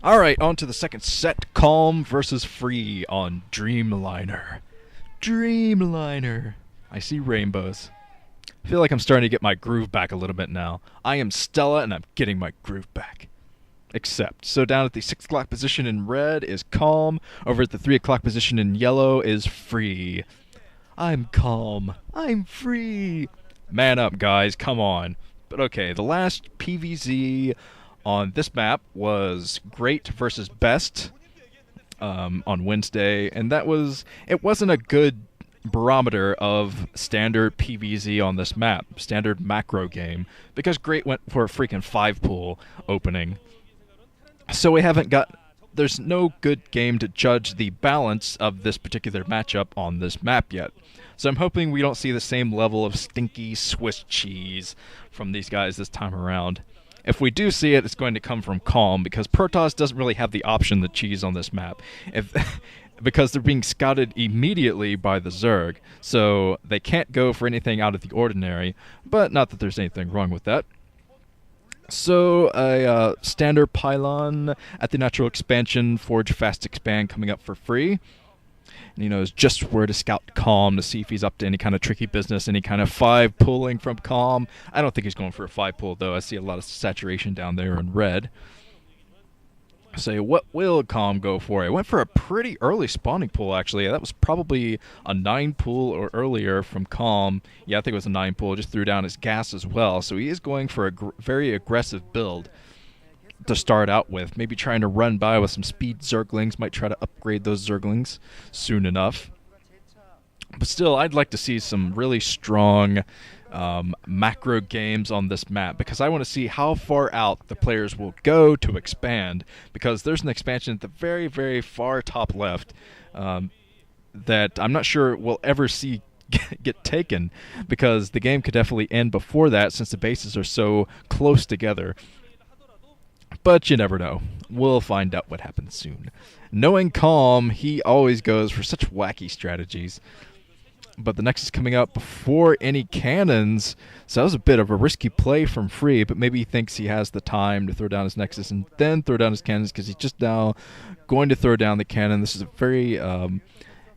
Alright, on to the second set. Calm versus Free on Dreamliner. Dreamliner. I see rainbows. I feel like I'm starting to get my groove back a little bit now. I am Stella and I'm getting my groove back. Except, so down at the 6 o'clock position in red is Calm. Over at the 3 o'clock position in yellow is Free. I'm calm. I'm free. Man up, guys. Come on. But okay, the last PVZ on this map was Great versus Best on Wednesday, and it wasn't a good barometer of standard PVZ on this map, standard macro game, because Great went for a freaking 5-pool opening. So there's no good game to judge the balance of this particular matchup on this map yet. So I'm hoping we don't see the same level of stinky Swiss cheese from these guys this time around. If we do see it, it's going to come from Calm, because Protoss doesn't really have the option to cheese on this map. Because they're being scouted immediately by the Zerg, so they can't go for anything out of the ordinary, but not that there's anything wrong with that. So, a standard pylon at the natural expansion, Forge Fast Expand coming up for free. And he knows just where to scout Calm to see if he's up to any kind of tricky business, any kind of 5 pulling from Calm. I don't think he's going for a 5 pull, though. I see a lot of saturation down there in red. So what will Calm go for? I went for a pretty early spawning pull, actually. That was probably a 9 pull or earlier from Calm. Yeah, I think it was a 9 pull. Just threw down his gas as well. So he is going for a very aggressive build to start out with. Maybe trying to run by with some speed Zerglings. Might try to upgrade those Zerglings soon enough. But still, I'd like to see some really strong macro games on this map, because I want to see how far out the players will go to expand, because there's an expansion at the very, very far top left that I'm not sure we'll ever see get taken, because the game could definitely end before that since the bases are so close together. But you never know. We'll find out what happens soon. Knowing Calm, he always goes for such wacky strategies. But the Nexus coming up before any cannons, so that was a bit of a risky play from Free, but maybe he thinks he has the time to throw down his Nexus and then throw down his cannons, because he's just now going to throw down the cannon. This is a very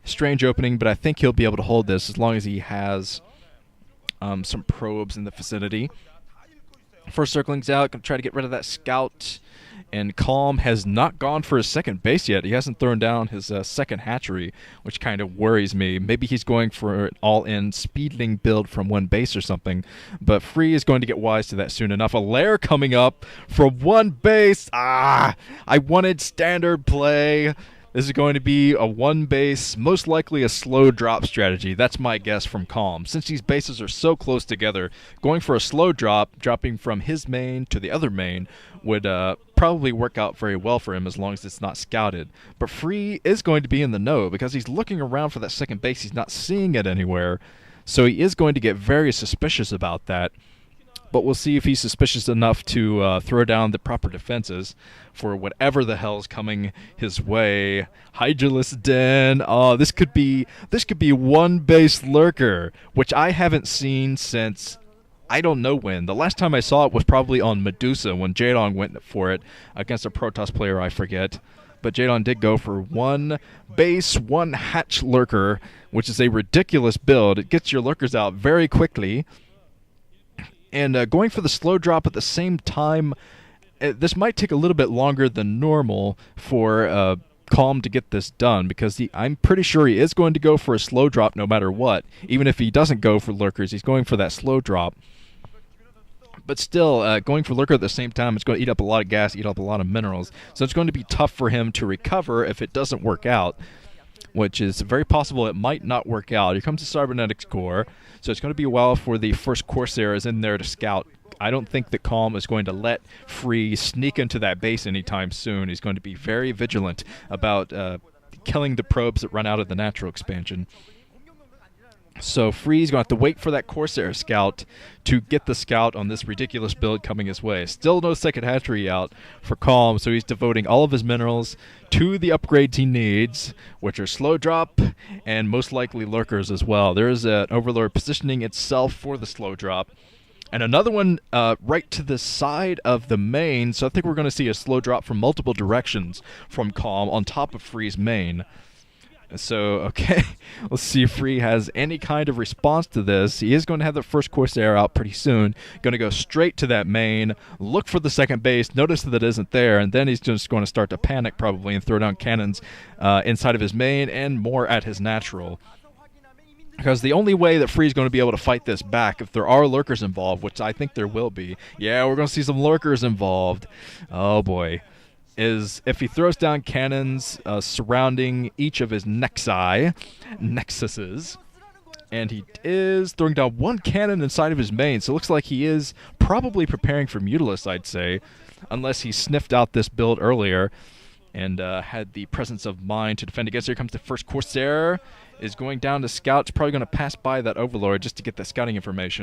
strange opening, but I think he'll be able to hold this as long as he has some probes in the vicinity. First circling's out, going to try to get rid of that scout, and Calm has not gone for his second base yet. He hasn't thrown down his second hatchery, which kind of worries me. Maybe he's going for an all-in speedling build from one base or something, but Free is going to get wise to that soon enough. A lair coming up from one base. I wanted standard play. This is going to be a one base, most likely a slow drop strategy. That's my guess from Calm. Since these bases are so close together, going for a slow drop, dropping from his main to the other main, would probably work out very well for him as long as it's not scouted. But Free is going to be in the know, because he's looking around for that second base. He's not seeing it anywhere. So he is going to get very suspicious about that. But we'll see if he's suspicious enough to throw down the proper defenses for whatever the hell's coming his way. Hydralis Den. Oh, this could be one base lurker, which I haven't seen since I don't know when. The last time I saw it was probably on Medusa when Jadon went for it against a Protoss player, I forget. But Jadon did go for one base, one hatch lurker, which is a ridiculous build. It gets your lurkers out very quickly. And going for the slow drop at the same time, this might take a little bit longer than normal for Calm to get this done, because I'm pretty sure he is going to go for a slow drop no matter what. Even if he doesn't go for lurkers, he's going for that slow drop. But still, going for lurker at the same time, it's going to eat up a lot of gas, eat up a lot of minerals. So it's going to be tough for him to recover if it doesn't work out, which is very possible it might not work out. Here comes the Cybernetics Core, so it's going to be a while for the first Corsair is in there to scout. I don't think that Calm is going to let Free sneak into that base anytime soon. He's going to be very vigilant about killing the probes that run out of the natural expansion. So Free's going to have to wait for that Corsair scout to get the scout on this ridiculous build coming his way. Still no second hatchery out for Calm, so he's devoting all of his minerals to the upgrades he needs, which are slow drop and most likely lurkers as well. There is an Overlord positioning itself for the slow drop. And another one right to the side of the main, so I think we're going to see a slow drop from multiple directions from Calm on top of Free's main. So, okay, let's see if Free has any kind of response to this. He is going to have the first Corsair out pretty soon. Going to go straight to that main, look for the second base, notice that it isn't there, and then he's just going to start to panic probably and throw down cannons inside of his main and more at his natural. Because the only way that Free's going to be able to fight this back, if there are lurkers involved, which I think there will be. Yeah, we're going to see some lurkers involved. Oh, boy. Is if he throws down cannons surrounding each of his nexuses, and he is throwing down one cannon inside of his main, so it looks like he is probably preparing for Mutalisk, I'd say, unless he sniffed out this build earlier and had the presence of mind to defend against. Here comes the first Corsair, is going down to scout. It's probably going to pass by that Overlord just to get that scouting information.